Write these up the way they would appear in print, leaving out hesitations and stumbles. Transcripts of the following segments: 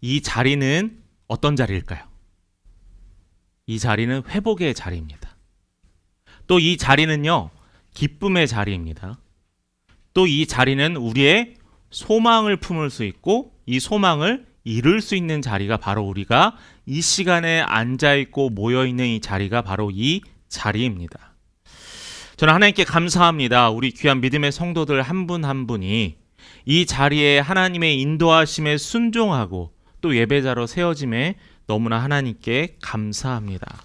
이 자리는 어떤 자리일까요? 이 자리는 회복의 자리입니다. 또 이 자리는요, 기쁨의 자리입니다. 또 이 자리는 우리의 소망을 품을 수 있고 이 소망을 이룰 수 있는 자리가 바로 우리가 이 시간에 앉아있고 모여있는 이 자리가 바로 이 자리입니다. 저는 하나님께 감사합니다. 우리 귀한 믿음의 성도들 한 분 한 분이 이 자리에 하나님의 인도하심에 순종하고 또 예배자로 세워짐에 너무나 하나님께 감사합니다.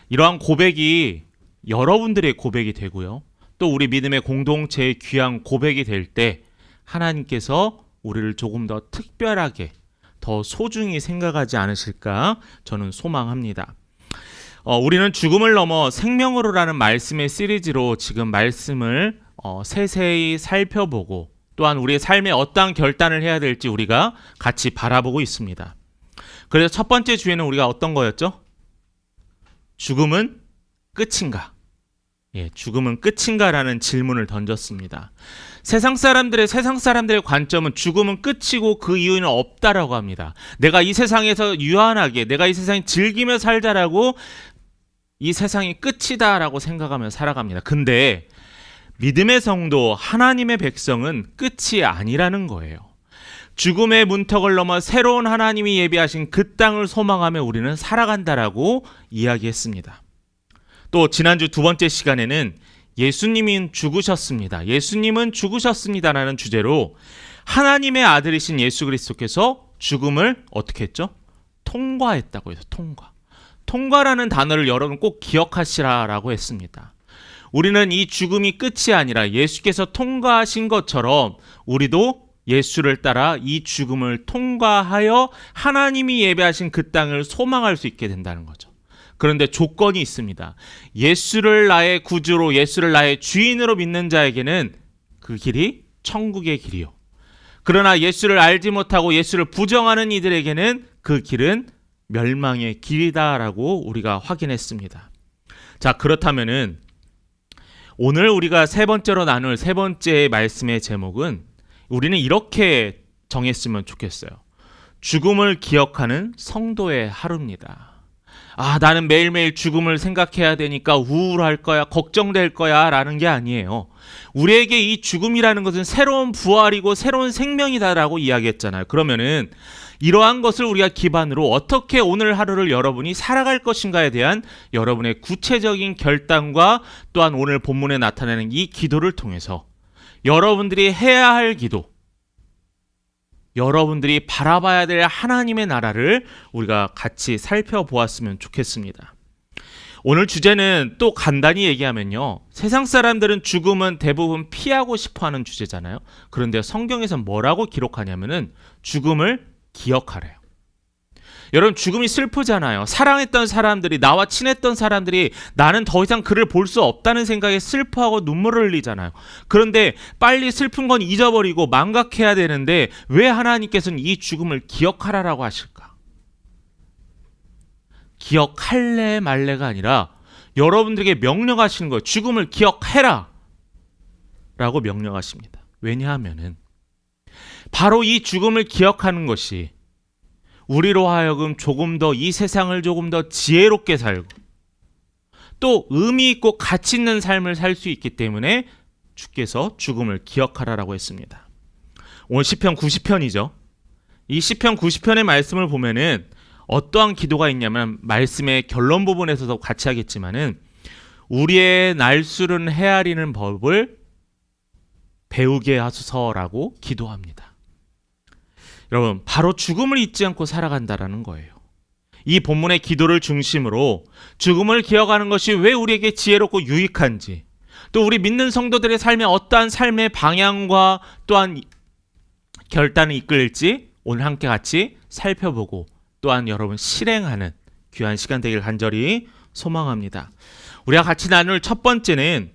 이러한 고백이 여러분들의 고백이 되고요. 또 우리 믿음의 공동체의 귀한 고백이 될 때 하나님께서 우리를 조금 더 특별하게 더 소중히 생각하지 않으실까 저는 소망합니다. 우리는 죽음을 넘어 생명으로라는 말씀의 시리즈로 지금 말씀을 세세히 살펴보고 또한 우리의 삶에 어떠한 결단을 해야 될지 우리가 같이 바라보고 있습니다. 그래서 첫 번째 주에는 우리가 어떤 거였죠? 죽음은 끝인가? 죽음은 끝인가라는 질문을 던졌습니다. 세상 사람들의 관점은 죽음은 끝이고 그 이유는 없다라고 합니다. 내가 이 세상에서 유한하게, 내가 이 세상에 즐기며 살자라고 이 세상이 끝이다라고 생각하며 살아갑니다. 근데 믿음의 성도, 하나님의 백성은 끝이 아니라는 거예요. 죽음의 문턱을 넘어 새로운 하나님이 예비하신 그 땅을 소망하며 우리는 살아간다라고 이야기했습니다. 또 지난주 두 번째 시간에는 예수님은 죽으셨습니다. 예수님은 죽으셨습니다라는 주제로 하나님의 아들이신 예수 그리스도께서 죽음을 어떻게 했죠? 통과했다고 해서 통과라는 단어를 여러분 꼭 기억하시라라고 했습니다. 우리는 이 죽음이 끝이 아니라 예수께서 통과하신 것처럼 우리도 예수를 따라 이 죽음을 통과하여 하나님이 예배하신 그 땅을 소망할 수 있게 된다는 거죠. 그런데 조건이 있습니다. 예수를 나의 구주로, 예수를 나의 주인으로 믿는 자에게는 그 길이 천국의 길이요. 그러나 예수를 알지 못하고 예수를 부정하는 이들에게는 그 길은 멸망의 길이다라고 우리가 확인했습니다. 자, 그렇다면은 오늘 우리가 세 번째로 나눌 세 번째 말씀의 제목은 우리는 이렇게 정했으면 좋겠어요. 죽음을 기억하는 성도의 하루입니다. 나는 매일매일 죽음을 생각해야 되니까 우울할 거야, 걱정될 거야 라는 게 아니에요. 우리에게 이 죽음이라는 것은 새로운 부활이고 새로운 생명이다라고 이야기했잖아요. 그러면은 이러한 것을 우리가 기반으로 어떻게 오늘 하루를 여러분이 살아갈 것인가에 대한 여러분의 구체적인 결단과 또한 오늘 본문에 나타나는 이 기도를 통해서 여러분들이 해야 할 기도, 여러분들이 바라봐야 될 하나님의 나라를 우리가 같이 살펴보았으면 좋겠습니다. 오늘 주제는 또 간단히 얘기하면요. 세상 사람들은 죽음은 대부분 피하고 싶어하는 주제잖아요. 그런데 성경에서 뭐라고 기록하냐면은 죽음을 기억하래요. 여러분, 죽음이 슬프잖아요. 사랑했던 사람들이, 나와 친했던 사람들이 나는 더 이상 그를 볼 수 없다는 생각에 슬퍼하고 눈물을 흘리잖아요. 그런데 빨리 슬픈 건 잊어버리고 망각해야 되는데 왜 하나님께서는 이 죽음을 기억하라라고 하실까? 기억할래 말래가 아니라 여러분들에게 명령하시는 거예요. 죽음을 기억해라 라고 명령하십니다. 왜냐하면은 바로 이 죽음을 기억하는 것이 우리로 하여금 조금 더 이 세상을 조금 더 지혜롭게 살고 또 의미 있고 가치 있는 삶을 살 수 있기 때문에 주께서 죽음을 기억하라라고 했습니다. 오늘 시편 90편이죠. 이 시편 90편의 말씀을 보면은 어떠한 기도가 있냐면 말씀의 결론 부분에서도 같이 하겠지만은 우리의 날수는 헤아리는 법을 배우게 하소서라고 기도합니다. 여러분, 바로 죽음을 잊지 않고 살아간다라는 거예요. 이 본문의 기도를 중심으로 죽음을 기억하는 것이 왜 우리에게 지혜롭고 유익한지, 또 우리 믿는 성도들의 삶에 어떠한 삶의 방향과 또한 결단을 이끌지 오늘 함께 같이 살펴보고 또한 여러분 실행하는 귀한 시간 되길 간절히 소망합니다. 우리가 같이 나눌 첫 번째는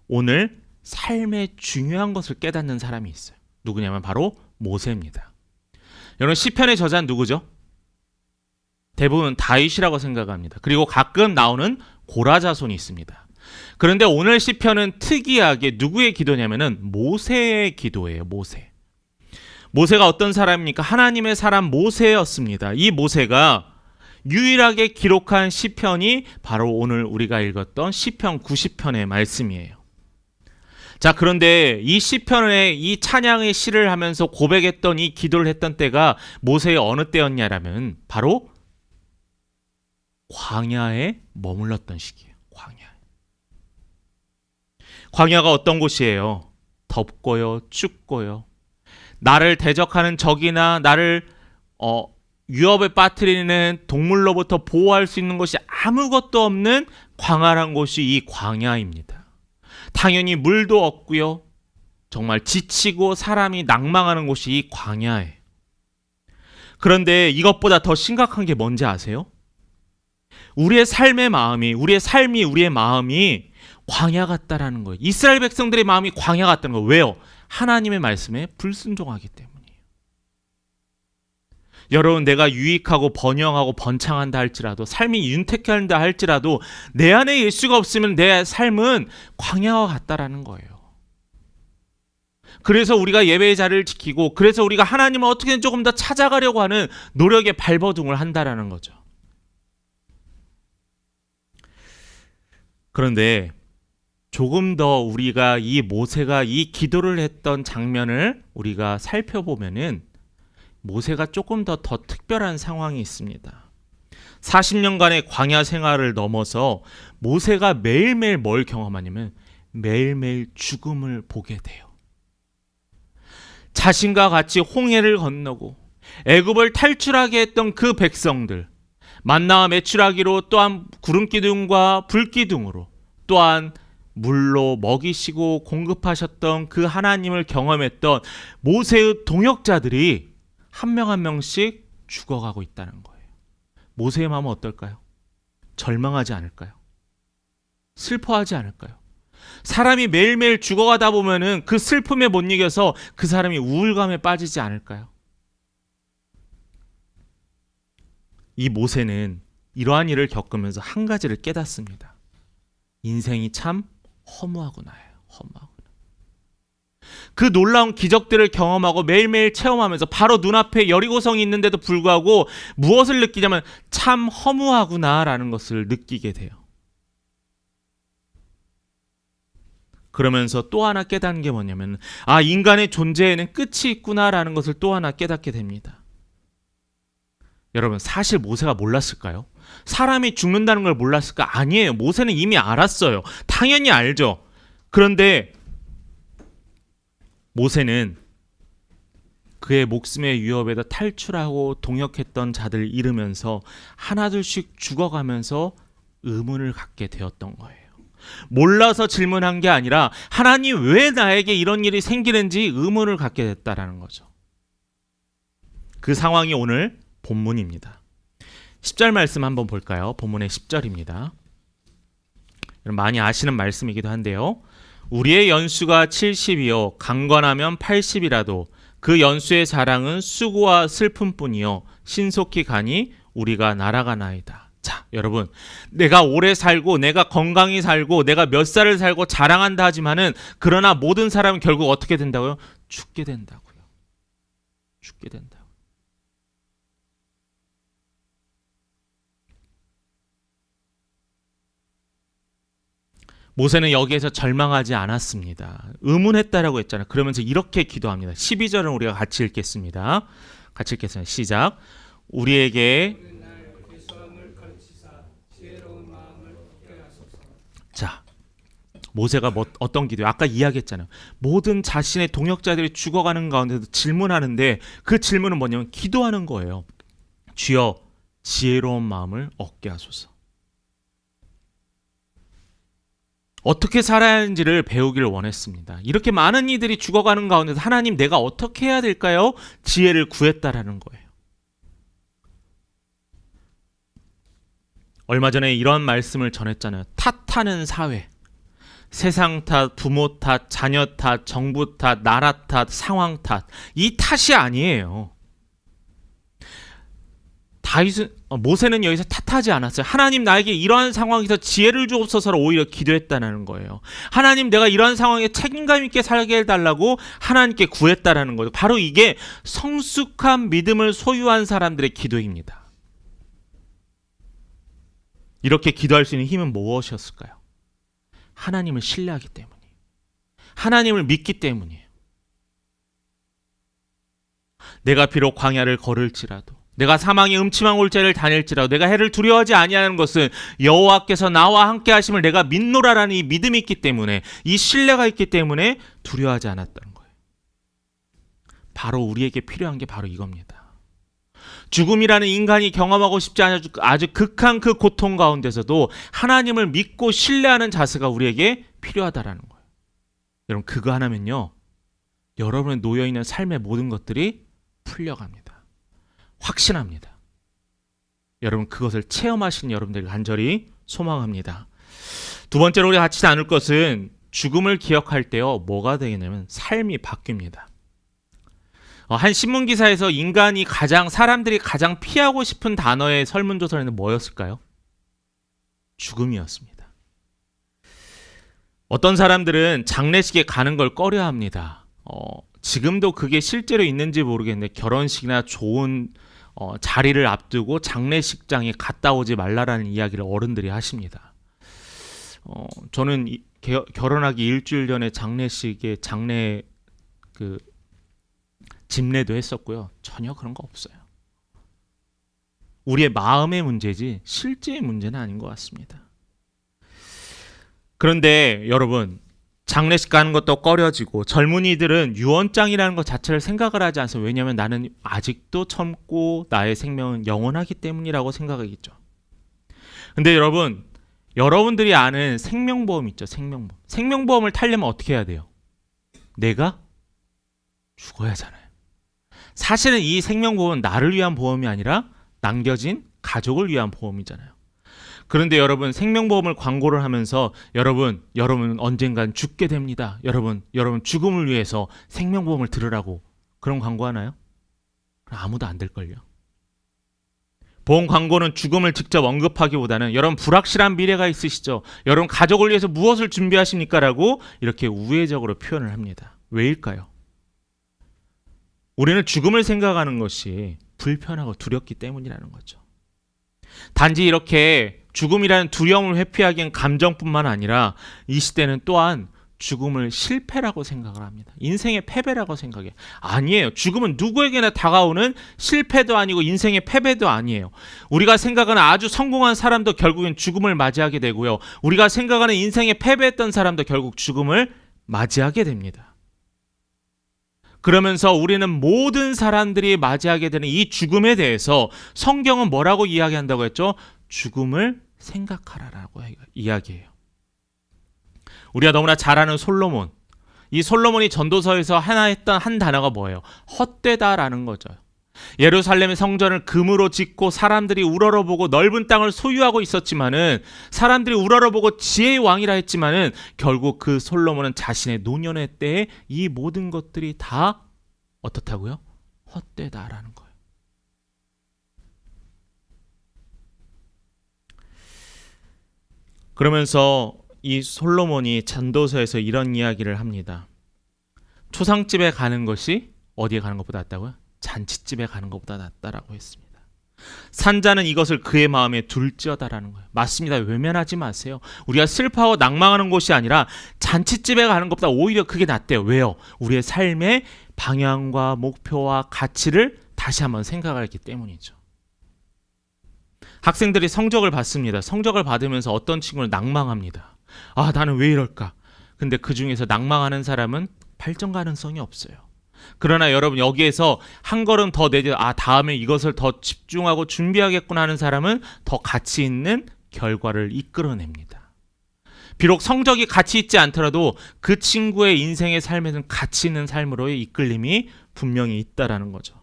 오늘 삶의 중요한 것을 깨닫는 사람이 있어요. 누구냐면 바로 모세입니다. 여러분, 시편의 저자는 누구죠? 대부분 다윗이라고 생각합니다. 그리고 가끔 나오는 고라 자손이 있습니다. 그런데 오늘 시편은 특이하게 누구의 기도냐면은 모세의 기도예요. 모세가 어떤 사람입니까? 하나님의 사람 모세였습니다. 이 모세가 유일하게 기록한 시편이 바로 오늘 우리가 읽었던 시편 90편의 말씀이에요. 자, 그런데 이 시편의 이 찬양의 시를 하면서 고백했던 이 기도를 했던 때가 모세의 어느 때였냐라면 바로 광야에 머물렀던 시기예요. 광야가 어떤 곳이에요? 덥고요, 춥고요. 나를 대적하는 적이나 나를 위협에 빠뜨리는 동물로부터 보호할 수 있는 것이 아무것도 없는 광활한 곳이 이 광야입니다. 당연히 물도 없고요. 정말 지치고 사람이 낭망하는 곳이 이 광야예요. 그런데 이것보다 더 심각한 게 뭔지 아세요? 우리의 삶의 마음이 광야 같다라는 거예요. 이스라엘 백성들의 마음이 광야 같다는 거예요. 왜요? 하나님의 말씀에 불순종하기 때문이에요. 여러분, 내가 유익하고 번영하고 번창한다 할지라도, 삶이 윤택한다 할지라도 내 안에 예수가 없으면 내 삶은 광야와 같다라는 거예요. 그래서 우리가 예배의 자리를 지키고, 그래서 우리가 하나님을 어떻게든 조금 더 찾아가려고 하는 노력에 발버둥을 한다라는 거죠. 그런데 조금 더 우리가 이 모세가 이 기도를 했던 장면을 우리가 살펴보면은 모세가 조금 더 특별한 상황이 있습니다. 40년간의 광야 생활을 넘어서 모세가 매일매일 뭘 경험하냐면 매일매일 죽음을 보게 돼요. 자신과 같이 홍해를 건너고 애굽을 탈출하게 했던 그 백성들, 만나와 메추라기로, 또한 구름기둥과 불기둥으로, 또한 물로 먹이시고 공급하셨던 그 하나님을 경험했던 모세의 동역자들이 한 명 한 명씩 죽어가고 있다는 거예요. 모세의 마음은 어떨까요? 절망하지 않을까요? 슬퍼하지 않을까요? 사람이 매일매일 죽어가다 보면은 그 슬픔에 못 이겨서 그 사람이 우울감에 빠지지 않을까요? 이 모세는 이러한 일을 겪으면서 한 가지를 깨닫습니다. 인생이 참 허무하구나요. 허무하구나. 그 놀라운 기적들을 경험하고 매일매일 체험하면서 바로 눈앞에 여리고성이 있는데도 불구하고 무엇을 느끼냐면 참 허무하구나라는 것을 느끼게 돼요. 그러면서 또 하나 깨닫는 게 뭐냐면 인간의 존재에는 끝이 있구나라는 것을 또 하나 깨닫게 됩니다. 여러분, 사실 모세가 몰랐을까요? 사람이 죽는다는 걸 몰랐을까? 아니에요. 모세는 이미 알았어요. 당연히 알죠. 그런데 모세는 그의 목숨의 위협에서 탈출하고 동역했던 자들을 잃으면서 하나둘씩 죽어가면서 의문을 갖게 되었던 거예요. 몰라서 질문한 게 아니라 하나님 왜 나에게 이런 일이 생기는지 의문을 갖게 됐다라는 거죠. 그 상황이 오늘 본문입니다. 10절 말씀 한번 볼까요? 본문의 10절입니다. 많이 아시는 말씀이기도 한데요. 우리의 연수가 70이요 강건하면 80이라도 그 연수의 자랑은 수고와 슬픔뿐이요 신속히 가니 우리가 날아가나이다. 자, 여러분, 내가 오래 살고 내가 건강히 살고 내가 몇 살을 살고 자랑한다 하지만은 그러나 모든 사람은 결국 어떻게 된다고요? 죽게 된다고요. 죽게 된다고. 모세는 여기에서 절망하지 않았습니다. 의문했다라고 했잖아요. 그러면서 이렇게 기도합니다. 12절은 우리가 같이 읽겠습니다. 같이 읽겠습니다. 시작. 우리에게 자, 모세가 어떤 기도예요? 아까 이야기했잖아요. 모든 자신의 동역자들이 죽어가는 가운데도 질문하는데 그 질문은 뭐냐면 기도하는 거예요. 주여 지혜로운 마음을 얻게 하소서. 어떻게 살아야 하는지를 배우기를 원했습니다. 이렇게 많은 이들이 죽어가는 가운데서 하나님 내가 어떻게 해야 될까요? 지혜를 구했다라는 거예요. 얼마 전에 이런 말씀을 전했잖아요. 탓하는 사회. 세상 탓, 부모 탓, 자녀 탓, 정부 탓, 나라 탓, 상황 탓. 이 탓이 아니에요. 모세는 여기서 탓하지 않았어요. 하나님 나에게 이러한 상황에서 지혜를 주옵소서로 오히려 기도했다는 거예요. 하나님 내가 이러한 상황에 책임감 있게 살게 해달라고 하나님께 구했다라는 거죠. 바로 이게 성숙한 믿음을 소유한 사람들의 기도입니다. 이렇게 기도할 수 있는 힘은 무엇이었을까요? 하나님을 신뢰하기 때문이에요. 하나님을 믿기 때문이에요. 내가 비록 광야를 걸을지라도, 내가 사망의 음침한 골짜기를 다닐지라도, 내가 해를 두려워하지 아니하는 것은 여호와께서 나와 함께 하심을 내가 믿노라라는 이 믿음이 있기 때문에, 이 신뢰가 있기 때문에 두려워하지 않았다는 거예요. 바로 우리에게 필요한 게 바로 이겁니다. 죽음이라는 인간이 경험하고 싶지 않은 아주 극한 그 고통 가운데서도 하나님을 믿고 신뢰하는 자세가 우리에게 필요하다라는 거예요. 여러분, 그거 하나면요, 여러분의 놓여있는 삶의 모든 것들이 풀려갑니다. 확신합니다. 여러분, 그것을 체험하신 여러분들 간절히 소망합니다. 두 번째로 우리가 같이 나눌 것은 죽음을 기억할 때요, 뭐가 되겠냐면 삶이 바뀝니다. 한 신문기사에서 사람들이 가장 피하고 싶은 단어의 설문조사는 뭐였을까요? 죽음이었습니다. 어떤 사람들은 장례식에 가는 걸 꺼려합니다. 지금도 그게 실제로 있는지 모르겠는데 결혼식이나 좋은 자리를 앞두고 장례식장에 갔다 오지 말라라는 이야기를 어른들이 하십니다. 저는 결혼하기 일주일 전에 장례식에 집례도 했었고요. 전혀 그런 거 없어요. 우리의 마음의 문제지 실제의 문제는 아닌 것 같습니다. 그런데 여러분, 장례식 가는 것도 꺼려지고 젊은이들은 유언장이라는 것 자체를 생각을 하지 않습니다. 왜냐하면 나는 아직도 젊고 나의 생명은 영원하기 때문이라고 생각하겠죠. 근데 여러분, 여러분들이 아는 생명보험 있죠. 생명보험. 생명보험을 타려면 어떻게 해야 돼요? 내가 죽어야 하잖아요. 사실은 이 생명보험은 나를 위한 보험이 아니라 남겨진 가족을 위한 보험이잖아요. 그런데 여러분, 생명보험을 광고를 하면서 여러분은 언젠간 죽게 됩니다. 여러분 죽음을 위해서 생명보험을 들으라고 그런 광고 하나요? 아무도 안 들걸요. 보험 광고는 죽음을 직접 언급하기보다는 여러분 불확실한 미래가 있으시죠? 여러분 가족을 위해서 무엇을 준비하십니까? 라고 이렇게 우회적으로 표현을 합니다. 왜일까요? 우리는 죽음을 생각하는 것이 불편하고 두렵기 때문이라는 거죠. 단지 이렇게 죽음이라는 두려움을 회피하기엔 감정뿐만 아니라 이 시대는 또한 죽음을 실패라고 생각을 합니다. 인생의 패배라고 생각해요. 아니에요. 죽음은 누구에게나 다가오는 실패도 아니고 인생의 패배도 아니에요. 우리가 생각하는 아주 성공한 사람도 결국엔 죽음을 맞이하게 되고요. 우리가 생각하는 인생의 패배했던 사람도 결국 죽음을 맞이하게 됩니다. 그러면서 우리는 모든 사람들이 맞이하게 되는 이 죽음에 대해서 성경은 뭐라고 이야기한다고 했죠? 죽음을 생각하라라고 이야기해요. 우리가 너무나 잘 아는 솔로몬. 이 솔로몬이 전도서에서 하나 했던 한 단어가 뭐예요? 헛되다라는 거죠. 예루살렘의 성전을 금으로 짓고 사람들이 우러러보고 넓은 땅을 소유하고 있었지만은, 사람들이 우러러보고 지혜의 왕이라 했지만은 결국 그 솔로몬은 자신의 노년의 때에 이 모든 것들이 다 어떻다고요? 헛되다라는 거예요. 그러면서 이 솔로몬이 전도서에서 이런 이야기를 합니다. 초상집에 가는 것이 어디에 가는 것보다 낫다고요? 잔치집에 가는 것보다 낫다라고 했습니다. 산자는 이것을 그의 마음에 둘지어다라는 거예요. 맞습니다. 외면하지 마세요. 우리가 슬퍼하고 낭망하는 곳이 아니라 잔치집에 가는 것보다 오히려 그게 낫대요. 왜요? 우리의 삶의 방향과 목표와 가치를 다시 한번 생각하기 때문이죠. 학생들이 성적을 받습니다. 성적을 받으면서 어떤 친구는 낭망합니다. 아, 나는 왜 이럴까? 근데 그 중에서 낭망하는 사람은 발전 가능성이 없어요. 그러나 여러분, 여기에서 한 걸음 더 내려, 다음에 이것을 더 집중하고 준비하겠구나 하는 사람은 더 가치 있는 결과를 이끌어냅니다. 비록 성적이 가치 있지 않더라도 그 친구의 인생의 삶에는 가치 있는 삶으로의 이끌림이 분명히 있다라는 거죠.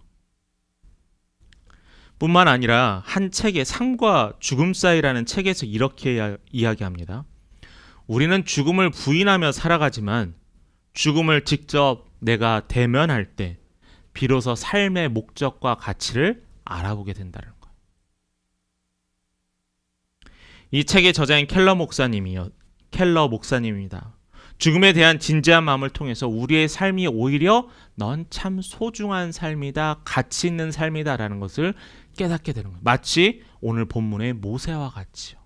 뿐만 아니라 한 책의 삶과 죽음 사이라는 책에서 이렇게 이야기합니다. 우리는 죽음을 부인하며 살아가지만 죽음을 직접 내가 대면할 때 비로소 삶의 목적과 가치를 알아보게 된다는 거예요. 이 책의 저자인 켈러 목사님입니다. 죽음에 대한 진지한 마음을 통해서 우리의 삶이 오히려 넌 참 소중한 삶이다, 가치 있는 삶이다라는 것을 깨닫게 되는 거예요. 마치 오늘 본문의 모세와 같이요.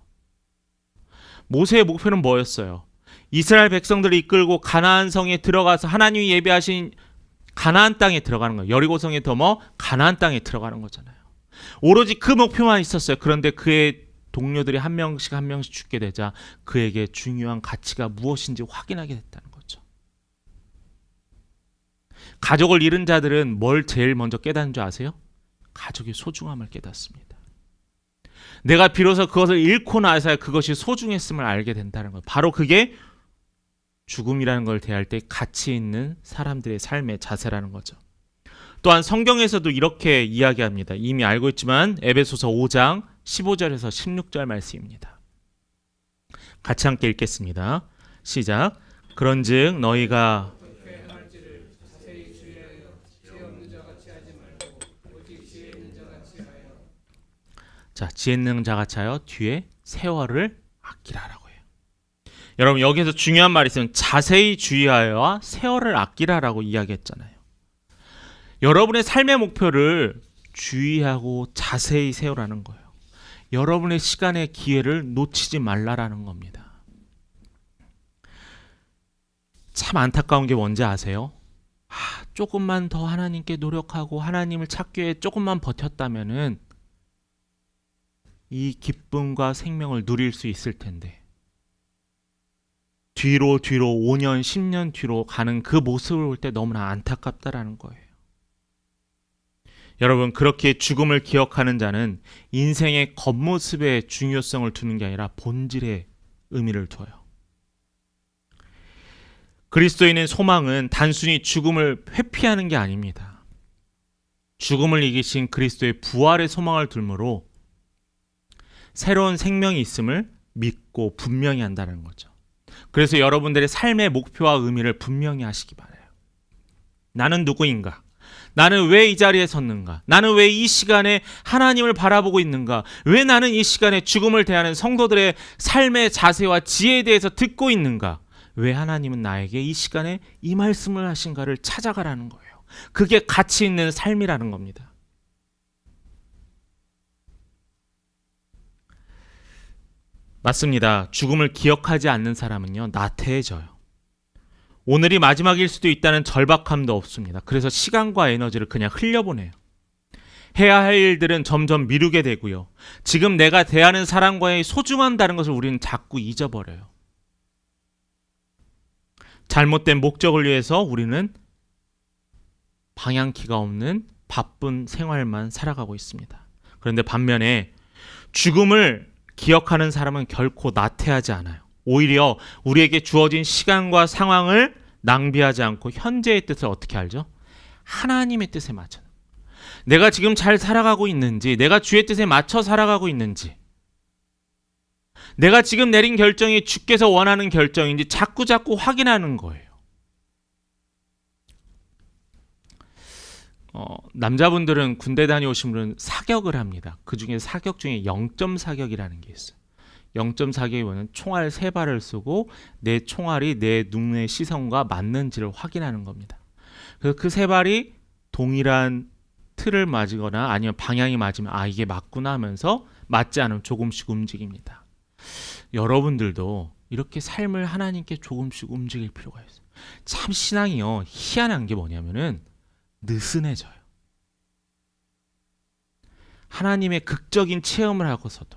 모세의 목표는 뭐였어요? 이스라엘 백성들을 이끌고 가나안 성에 들어가서 하나님이 예비하신 가나안 땅에 들어가는 거예요. 여리고성에 넘어 가나안 땅에 들어가는 거잖아요. 오로지 그 목표만 있었어요. 그런데 그의 동료들이 한 명씩 죽게 되자 그에게 중요한 가치가 무엇인지 확인하게 됐다는 거죠. 가족을 잃은 자들은 뭘 제일 먼저 깨닫는 줄 아세요? 가족의 소중함을 깨닫습니다. 내가 비로소 그것을 잃고 나서야 그것이 소중했음을 알게 된다는 거예요. 바로 그게 죽음이라는 걸 대할 때 가치 있는 사람들의 삶의 자세라는 거죠. 또한 성경에서도 이렇게 이야기합니다. 이미 알고 있지만 에베소서 5장 15절에서 16절 말씀입니다. 같이 함께 읽겠습니다. 시작. 그런즉 너희가 자, 지혜 있는 자같이 하여 뒤에 세월을 아끼라라고 해요. 여러분 여기서 중요한 말이 있으면 자세히 주의하여와 세월을 아끼라라고 이야기했잖아요. 여러분의 삶의 목표를 주의하고 자세히 세우라는 거예요. 여러분의 시간의 기회를 놓치지 말라라는 겁니다. 참 안타까운 게 뭔지 아세요? 조금만 더 하나님께 노력하고 하나님을 찾기 위해 조금만 버텼다면은 이 기쁨과 생명을 누릴 수 있을 텐데 뒤로 5년, 10년 뒤로 가는 그 모습을 볼 때 너무나 안타깝다라는 거예요. 여러분 그렇게 죽음을 기억하는 자는 인생의 겉모습에 중요성을 두는 게 아니라 본질에 의미를 둬요. 그리스도인의 소망은 단순히 죽음을 회피하는 게 아닙니다. 죽음을 이기신 그리스도의 부활의 소망을 둘므로 새로운 생명이 있음을 믿고 분명히 한다는 거죠. 그래서 여러분들의 삶의 목표와 의미를 분명히 하시기 바라요. 나는 누구인가? 나는 왜 이 자리에 섰는가? 나는 왜 이 시간에 하나님을 바라보고 있는가? 왜 나는 이 시간에 죽음을 대하는 성도들의 삶의 자세와 지혜에 대해서 듣고 있는가? 왜 하나님은 나에게 이 시간에 이 말씀을 하신가를 찾아가라는 거예요. 그게 가치 있는 삶이라는 겁니다. 맞습니다. 죽음을 기억하지 않는 사람은요, 나태해져요. 오늘이 마지막일 수도 있다는 절박함도 없습니다. 그래서 시간과 에너지를 그냥 흘려보내요. 해야 할 일들은 점점 미루게 되고요. 지금 내가 대하는 사람과의 소중한다는 것을 우리는 자꾸 잊어버려요. 잘못된 목적을 위해서 우리는 방향키가 없는 바쁜 생활만 살아가고 있습니다. 그런데 반면에 죽음을 기억하는 사람은 결코 나태하지 않아요. 오히려 우리에게 주어진 시간과 상황을 낭비하지 않고 현재의 뜻을 어떻게 알죠? 하나님의 뜻에 맞춰. 내가 지금 잘 살아가고 있는지, 내가 주의 뜻에 맞춰 살아가고 있는지, 내가 지금 내린 결정이 주께서 원하는 결정인지 자꾸 확인하는 거예요. 남자분들은 군대 다녀오신 분은 사격을 합니다. 그 중에 사격 중에 0점 사격이라는 게 있어요. 0점 사격이 뭐냐면 총알 3발을 쏘고 내 총알이 내 눈의 시선과 맞는지를 확인하는 겁니다. 그래서 그 3발이 동일한 틀을 맞거나 아니면 방향이 맞으면 이게 맞구나 하면서 맞지 않으면 조금씩 움직입니다. 여러분들도 이렇게 삶을 하나님께 조금씩 움직일 필요가 있어요. 참 신앙이요, 희한한 게 뭐냐면은 느슨해져요. 하나님의 극적인 체험을 하고서도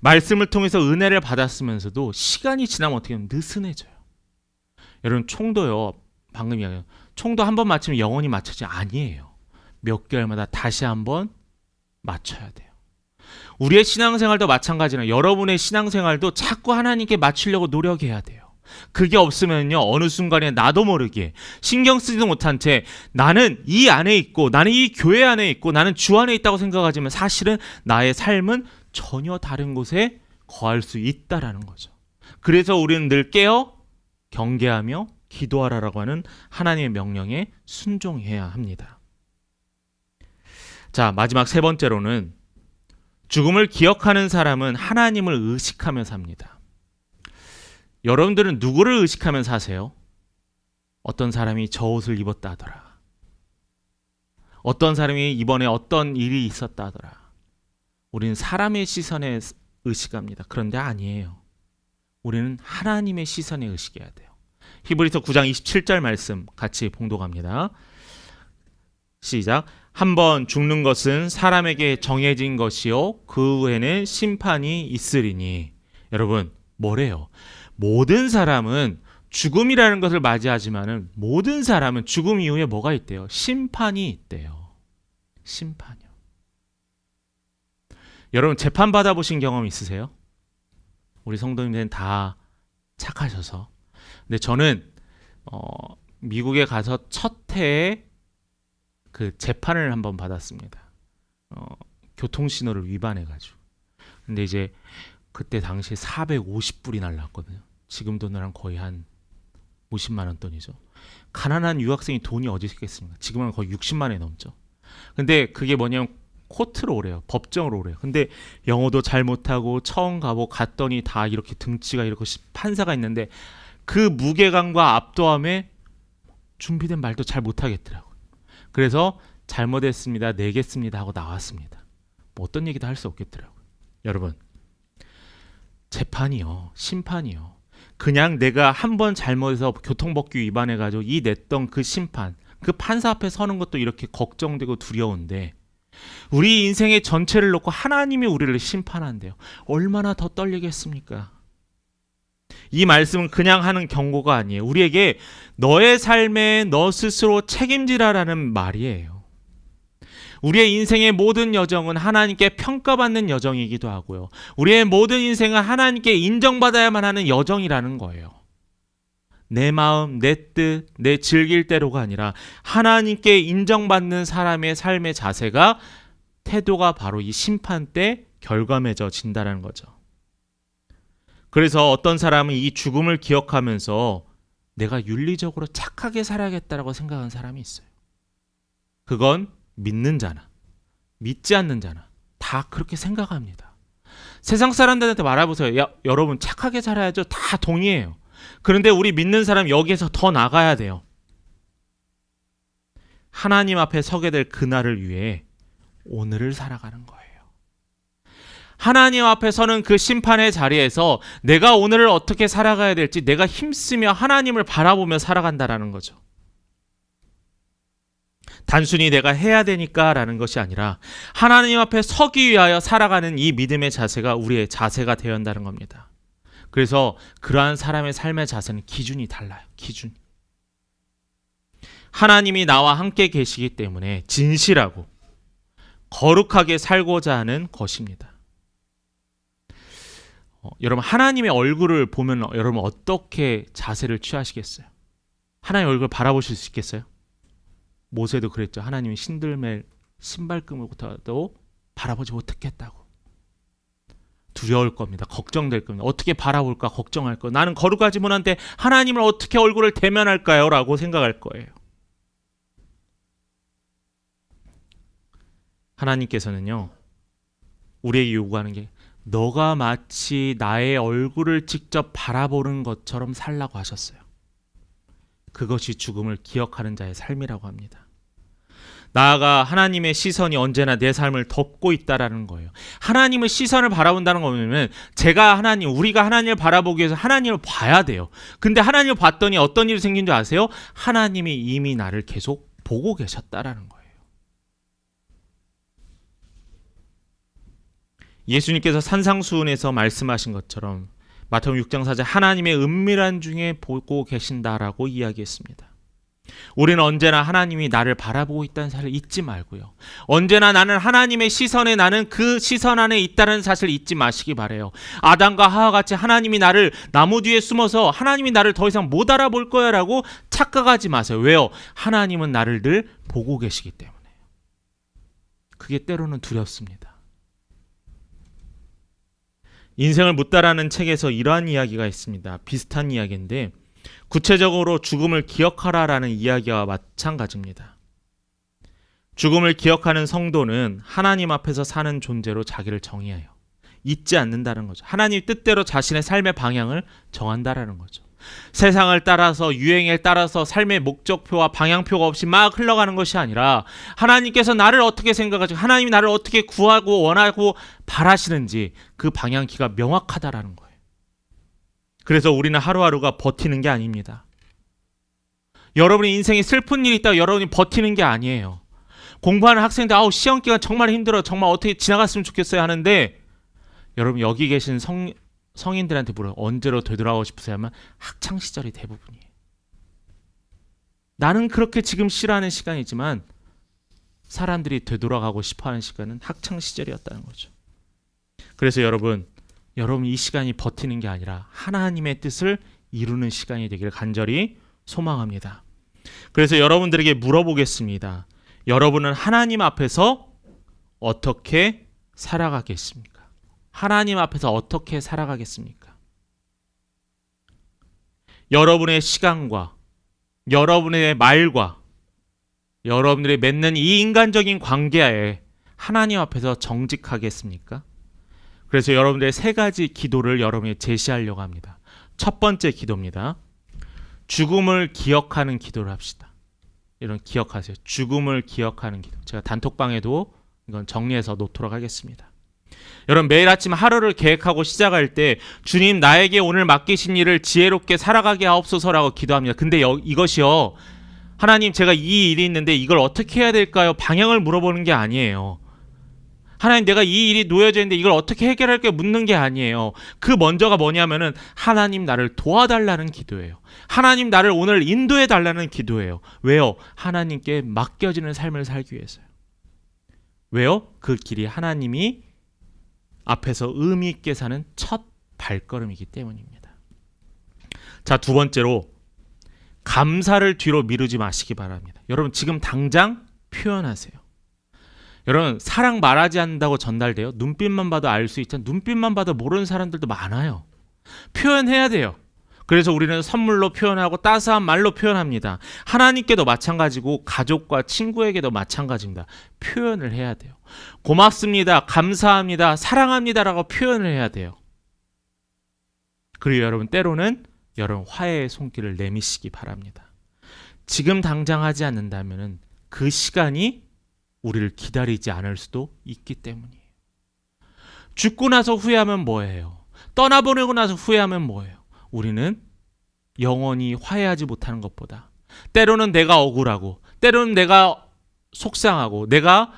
말씀을 통해서 은혜를 받았으면서도 시간이 지나면 어떻게 하면 느슨해져요. 여러분 총도요, 방금 이야기한 총도 한 번 맞추면 영원히 맞춰지 아니에요. 몇 개월마다 다시 한번 맞춰야 돼요. 우리의 신앙생활도 마찬가지나 여러분의 신앙생활도 자꾸 하나님께 맞추려고 노력해야 돼요. 그게 없으면요, 어느 순간에 나도 모르게 신경 쓰지도 못한 채 나는 이 안에 있고 나는 이 교회 안에 있고 나는 주 안에 있다고 생각하지만 사실은 나의 삶은 전혀 다른 곳에 거할 수 있다라는 거죠. 그래서 우리는 늘 깨어 경계하며 기도하라라고 하는 하나님의 명령에 순종해야 합니다. 자, 마지막 3번째로는 죽음을 기억하는 사람은 하나님을 의식하며 삽니다. 여러분들은 누구를 의식하며 사세요? 어떤 사람이 저 옷을 입었다 하더라. 어떤 사람이 이번에 어떤 일이 있었다 하더라. 우리는 사람의 시선에 의식합니다. 그런데 아니에요. 우리는 하나님의 시선에 의식해야 돼요. 히브리서 9장 27절 말씀 같이 봉독합니다. 시작. 한번 죽는 것은 사람에게 정해진 것이요 그 후에는 심판이 있으리니. 여러분 뭐래요? 모든 사람은 죽음이라는 것을 맞이하지만은 모든 사람은 죽음 이후에 뭐가 있대요? 심판이 있대요. 심판이요. 여러분 재판 받아보신 경험 있으세요? 우리 성도님들은 다 착하셔서. 근데 저는 미국에 가서 첫 해에 그 재판을 한번 받았습니다. 교통신호를 위반해가지고. 근데 이제 그때 당시에 450불이 날랐거든요. 지금 돈으로는 거의 한 50만 원 돈이죠. 가난한 유학생이 돈이 어디 있겠습니까? 지금은 거의 60만 원이 넘죠. 근데 그게 뭐냐면 코트로 오래요. 법정으로 오래요. 근데 영어도 잘 못하고 처음 가보고 갔더니 다 이렇게 등치가 이렇게 판사가 있는데 그 무게감과 압도함에 준비된 말도 잘 못하겠더라고요. 그래서 잘못했습니다. 내겠습니다 하고 나왔습니다. 뭐 어떤 얘기도 할 수 없겠더라고요. 여러분 재판이요. 심판이요. 그냥 내가 한 번 잘못해서 교통법규 위반해가지고 이 냈던 그 심판, 그 판사 앞에 서는 것도 이렇게 걱정되고 두려운데 우리 인생의 전체를 놓고 하나님이 우리를 심판한대요. 얼마나 더 떨리겠습니까? 이 말씀은 그냥 하는 경고가 아니에요. 우리에게 너의 삶에 너 스스로 책임지라라는 말이에요. 우리의 인생의 모든 여정은 하나님께 평가받는 여정이기도 하고요. 우리의 모든 인생은 하나님께 인정받아야만 하는 여정이라는 거예요. 내 마음, 내 뜻, 내 즐길 대로가 아니라 하나님께 인정받는 사람의 삶의 자세가, 태도가 바로 이 심판 때 결과맺어진다는 거죠. 그래서 어떤 사람은 이 죽음을 기억하면서 내가 윤리적으로 착하게 살아야겠다라고 생각하는 사람이 있어요. 그건 믿는 자나 믿지 않는 자나 다 그렇게 생각합니다. 세상 사람들한테 말해보세요. 야, 여러분 착하게 살아야죠. 다 동의해요. 그런데 우리 믿는 사람 여기에서 더 나가야 돼요. 하나님 앞에 서게 될 그날을 위해 오늘을 살아가는 거예요. 하나님 앞에 서는 그 심판의 자리에서 내가 오늘을 어떻게 살아가야 될지 내가 힘쓰며 하나님을 바라보며 살아간다라는 거죠. 단순히 내가 해야 되니까 라는 것이 아니라 하나님 앞에 서기 위하여 살아가는 이 믿음의 자세가 우리의 자세가 되어야 한다는 겁니다. 그래서 그러한 사람의 삶의 자세는 기준이 달라요. 기준. 하나님이 나와 함께 계시기 때문에 진실하고 거룩하게 살고자 하는 것입니다. 여러분 하나님의 얼굴을 보면 여러분 어떻게 자세를 취하시겠어요? 하나님의 얼굴을 바라보실 수 있겠어요? 모세도 그랬죠. 하나님이 신들매 신발끈부터도 바라보지 못했겠다고. 두려울 겁니다. 걱정될 겁니다. 어떻게 바라볼까 걱정할 거예요. 나는 거룩하지 못한데 하나님을 어떻게 얼굴을 대면할까요? 라고 생각할 거예요. 하나님께서는요 우리에게 요구하는 게 너가 마치 나의 얼굴을 직접 바라보는 것처럼 살라고 하셨어요. 그것이 죽음을 기억하는 자의 삶이라고 합니다. 나아가 하나님의 시선이 언제나 내 삶을 덮고 있다라는 거예요. 하나님의 시선을 바라본다는 거면 우리가 하나님을 바라보기 위해서 하나님을 봐야 돼요. 근데 하나님을 봤더니 어떤 일이 생긴 줄 아세요? 하나님이 이미 나를 계속 보고 계셨다라는 거예요. 예수님께서 산상수훈에서 말씀하신 것처럼 마태복음 6장 4절 하나님의 은밀한 중에 보고 계신다라고 이야기했습니다. 우리는 언제나 하나님이 나를 바라보고 있다는 사실을 잊지 말고요. 언제나 나는 하나님의 시선에 나는 그 시선 안에 있다는 사실을 잊지 마시기 바라요. 아담과 하와 같이 하나님이 나를 나무 뒤에 숨어서 하나님이 나를 더 이상 못 알아볼 거야 라고 착각하지 마세요. 왜요? 하나님은 나를 늘 보고 계시기 때문에. 그게 때로는 두렵습니다. 인생을 묻다라는 책에서 이러한 이야기가 있습니다. 비슷한 이야기인데 구체적으로 죽음을 기억하라라는 이야기와 마찬가지입니다. 죽음을 기억하는 성도는 하나님 앞에서 사는 존재로 자기를 정의해요. 잊지 않는다는 거죠. 하나님 뜻대로 자신의 삶의 방향을 정한다라는 거죠. 세상을 따라서 유행에 따라서 삶의 목적표와 방향표가 없이 막 흘러가는 것이 아니라 하나님께서 나를 어떻게 생각하시고 하나님이 나를 어떻게 구하고 원하고 바라시는지 그 방향키가 명확하다라는 거예요. 그래서 우리는 하루하루가 버티는 게 아닙니다. 여러분의 인생에 슬픈 일이 있다고 여러분이 버티는 게 아니에요. 공부하는 학생들 시험 기간 정말 힘들어, 정말 어떻게 지나갔으면 좋겠어요 하는데, 여러분 여기 계신 성인들한테 물어요. 언제로 되돌아가고 싶으세요 하면 학창 시절이 대부분이에요. 나는 그렇게 지금 싫어하는 시간이지만 사람들이 되돌아가고 싶어하는 시간은 학창 시절이었다는 거죠. 그래서 여러분 이 시간이 버티는 게 아니라 하나님의 뜻을 이루는 시간이 되기를 간절히 소망합니다. 그래서 여러분들에게 물어보겠습니다. 여러분은 하나님 앞에서 어떻게 살아가겠습니까? 하나님 앞에서 어떻게 살아가겠습니까? 여러분의 시간과 여러분의 말과 여러분들이 맺는 이 인간적인 관계에 하나님 앞에서 정직하겠습니까? 그래서 여러분들의 세 가지 기도를 여러분이 제시하려고 합니다. 첫 번째 기도입니다. 죽음을 기억하는 기도를 합시다. 여러분 기억하세요. 죽음을 기억하는 기도. 제가 단톡방에도 이건 정리해서 놓도록 하겠습니다. 여러분 매일 아침 하루를 계획하고 시작할 때 주님 나에게 오늘 맡기신 일을 지혜롭게 살아가게 하옵소서라고 기도합니다. 근데 이것이요, 하나님 제가 이 일이 있는데 이걸 어떻게 해야 될까요? 방향을 물어보는 게 아니에요. 하나님 내가 이 일이 놓여져 있는데 이걸 어떻게 해결할까 묻는 게 아니에요. 그 먼저가 뭐냐면은 하나님 나를 도와달라는 기도예요. 하나님 나를 오늘 인도해 달라는 기도예요. 왜요? 하나님께 맡겨지는 삶을 살기 위해서요. 왜요? 그 길이 하나님이 앞에서 의미 있게 사는 첫 발걸음이기 때문입니다. 자, 두 번째로 감사를 뒤로 미루지 마시기 바랍니다. 여러분 지금 당장 표현하세요. 여러분 사랑 말하지 않는다고 전달돼요? 눈빛만 봐도 알 수 있잖아요. 눈빛만 봐도 모르는 사람들도 많아요. 표현해야 돼요. 그래서 우리는 선물로 표현하고 따스한 말로 표현합니다. 하나님께도 마찬가지고 가족과 친구에게도 마찬가지입니다. 표현을 해야 돼요. 고맙습니다, 감사합니다, 사랑합니다라고 표현을 해야 돼요. 그리고 여러분 때로는 여러분 화해의 손길을 내미시기 바랍니다. 지금 당장 하지 않는다면 그 시간이 우리를 기다리지 않을 수도 있기 때문이에요. 죽고 나서 후회하면 뭐예요? 떠나보내고 나서 후회하면 뭐예요? 우리는 영원히 화해하지 못하는 것보다 때로는 내가 억울하고 때로는 내가 속상하고 내가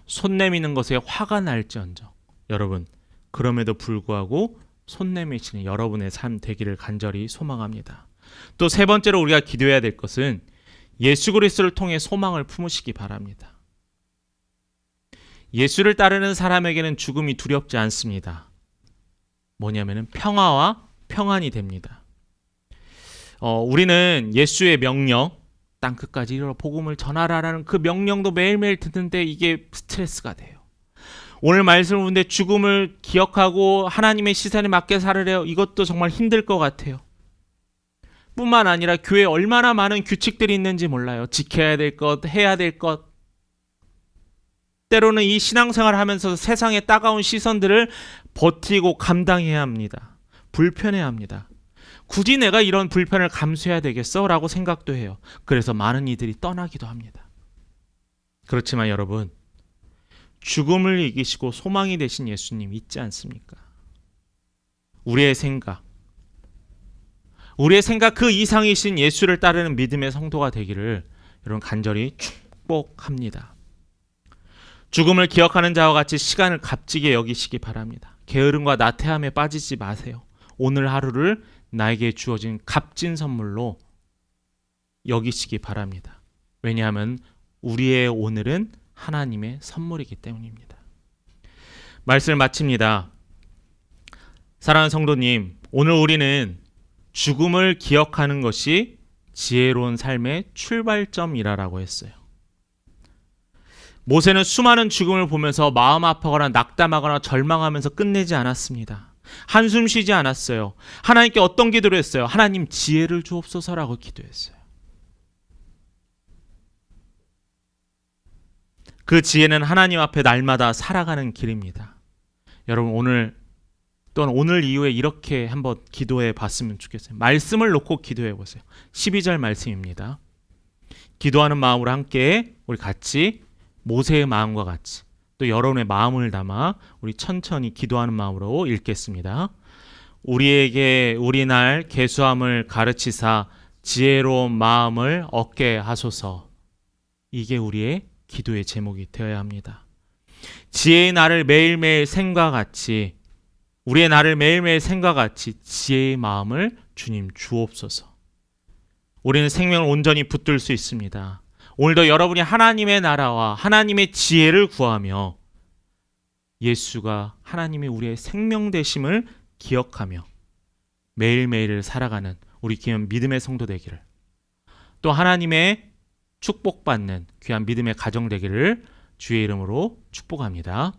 손 내미는 것에 화가 날지언정 여러분 그럼에도 불구하고 손 내미시는 여러분의 삶 되기를 간절히 소망합니다. 또 세 번째로 우리가 기도해야 될 것은 예수 그리스도를 통해 소망을 품으시기 바랍니다. 예수를 따르는 사람에게는 죽음이 두렵지 않습니다. 뭐냐면은 평화와 평안이 됩니다. 우리는 예수의 명령, 땅 끝까지 이르러 복음을 전하라라는 그 명령도 매일매일 듣는데 이게 스트레스가 돼요. 오늘 말씀을 보는데 죽음을 기억하고 하나님의 시선에 맞게 살으래요. 이것도 정말 힘들 것 같아요. 뿐만 아니라 교회에 얼마나 많은 규칙들이 있는지 몰라요. 지켜야 될 것, 해야 될 것. 때로는 이 신앙생활을 하면서 세상의 따가운 시선들을 버티고 감당해야 합니다. 불편해합니다. 굳이 내가 이런 불편을 감수해야 되겠어? 라고 생각도 해요. 그래서 많은 이들이 떠나기도 합니다. 그렇지만 여러분, 죽음을 이기시고 소망이 되신 예수님 있지 않습니까? 우리의 생각 그 이상이신 예수를 따르는 믿음의 성도가 되기를 여러분 간절히 축복합니다. 죽음을 기억하는 자와 같이 시간을 값지게 여기시기 바랍니다. 게으름과 나태함에 빠지지 마세요. 오늘 하루를 나에게 주어진 값진 선물로 여기시기 바랍니다. 왜냐하면 우리의 오늘은 하나님의 선물이기 때문입니다. 말씀을 마칩니다. 사랑하는 성도님, 오늘 우리는 죽음을 기억하는 것이 지혜로운 삶의 출발점이라고 했어요. 모세는 수많은 죽음을 보면서 마음 아파하거나 낙담하거나 절망하면서 끝내지 않았습니다. 한숨 쉬지 않았어요. 하나님께 어떤 기도를 했어요? 하나님 지혜를 주옵소서라고 기도했어요. 그 지혜는 하나님 앞에 날마다 살아가는 길입니다. 여러분 오늘 또는 오늘 이후에 이렇게 한번 기도해 봤으면 좋겠어요. 말씀을 놓고 기도해 보세요. 12절 말씀입니다. 기도하는 마음으로 함께 우리 같이 모세의 마음과 같이 또 여러분의 마음을 담아 우리 천천히 기도하는 마음으로 읽겠습니다. 우리에게 우리날 계수함을 가르치사 지혜로운 마음을 얻게 하소서. 이게 우리의 기도의 제목이 되어야 합니다. 지혜의 날을 매일매일 생과 같이 우리의 날을 매일매일 생과 같이 지혜의 마음을 주님 주옵소서. 우리는 생명을 온전히 붙들 수 있습니다. 오늘도 여러분이 하나님의 나라와 하나님의 지혜를 구하며 예수가 하나님이 우리의 생명 되심을 기억하며 매일매일을 살아가는 우리 귀한 믿음의 성도 되기를, 또 하나님의 축복받는 귀한 믿음의 가정 되기를 주의 이름으로 축복합니다.